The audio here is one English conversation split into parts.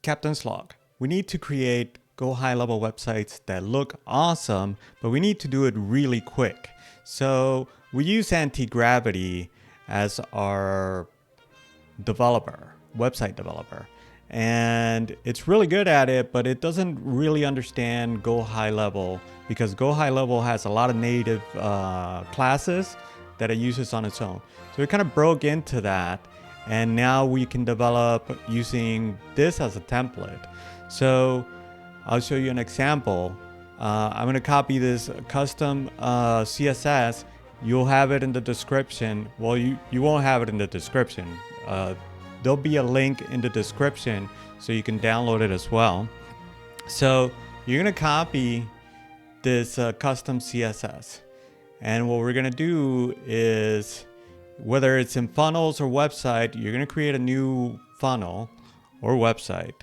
Captain's log. We need to create GoHighLevel websites that look awesome, but we need to do it really quick. So we use Antigravity as our developer, website developer. And it's really good at it, but it doesn't really understand GoHighLevel because GoHighLevel has a lot of native classes that it uses on its own. So it kind of broke into that, and now we can develop using this as a template. So I'll show you an example. I'm going to copy this custom CSS. You'll have it in the description. Well, you won't have it in the description. There'll be a link in the description so you can download it as well. So you're going to copy this custom CSS. And what we're going to do is, whether it's in funnels or website, you're going to create a new funnel or website.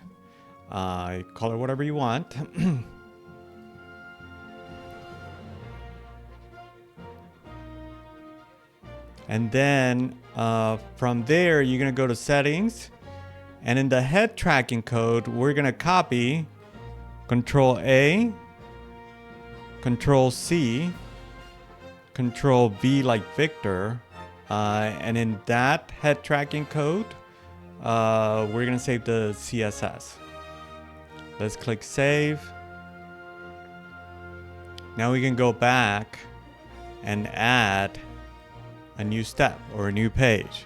Call it whatever you want. And then from there, you're going to go to settings. And in the head tracking code, we're going to copy Control A, Control C, Control V like Victor. And in that head tracking code, we're going to save the CSS. Let's click save. Now we can go back and add a new step or a new page.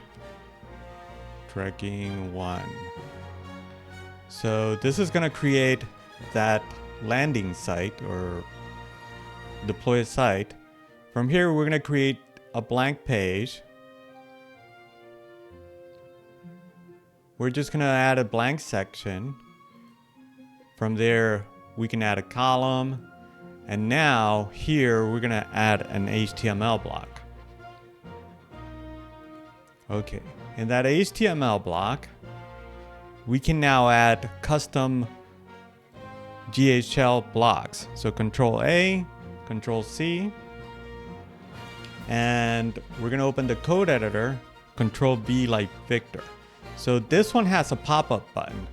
Tracking 1. So this is going to create that landing site or deploy a site. From here, we're going to create a blank page. We're just going to add a blank section. From there, we can add a column. And now here, we're going to add an HTML block. Okay, in that HTML block, we can now add custom GHL blocks. So Control A, Control C, and we're going to open the code editor, Control V like Victor. So this one has a pop-up button,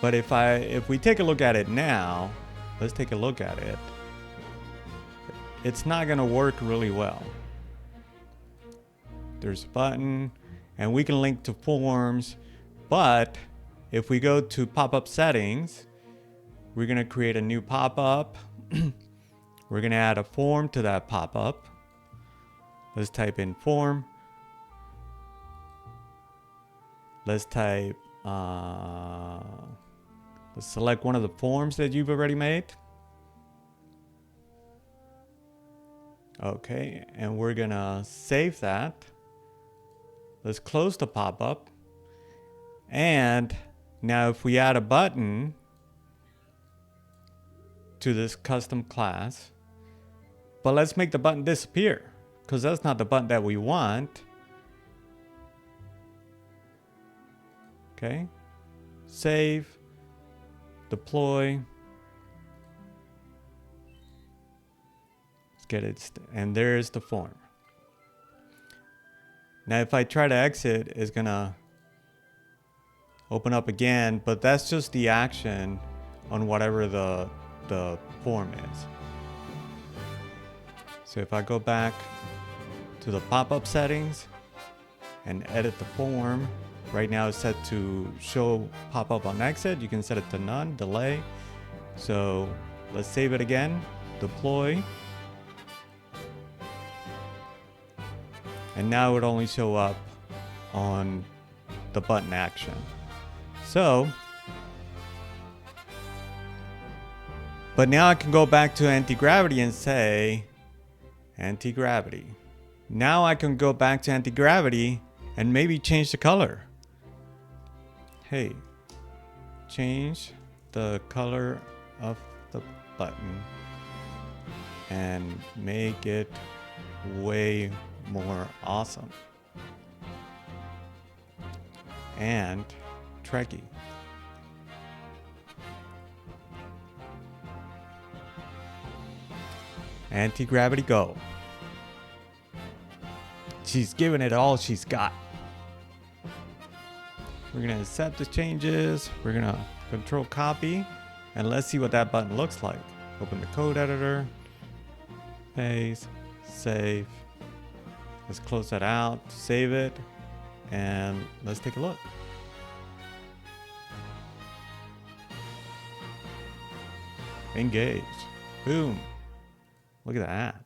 but if we take a look at it now, let's take a look at it. It's not going to work really well. There's a button. And we can link to forms, but if we go to pop-up settings, we're going to create a new pop-up. We're going to add a form to that pop-up. Let's type in form. Let's type, let's select one of the forms that you've already made. Okay, and we're going to save that. Let's close the pop-up. And now if we add a button to this custom class, but let's make the button disappear because that's not the button that we want. Okay. Save, deploy. Let's get it. And there's the form. Now, if I try to exit, it's going to open up again, but that's just the action on whatever the form is. So if I go back to the pop-up settings and edit the form, right now it's set to show pop-up on exit. You can set it to none, delay. So let's save it again, deploy. And now it would only show up on the button action. So, but now I can go back to Antigravity and say, Antigravity. Now I can go back to Antigravity and maybe change the color. Hey, change the color of the button and make it way more awesome and Trekkie. Antigravity go. She's giving it all she's got. We're gonna accept the changes. We're gonna Control copy, and let's see what that button looks like. Open the code editor, paste, save. Let's close that out, save it, and let's take a look. Engage. Boom. Look at that.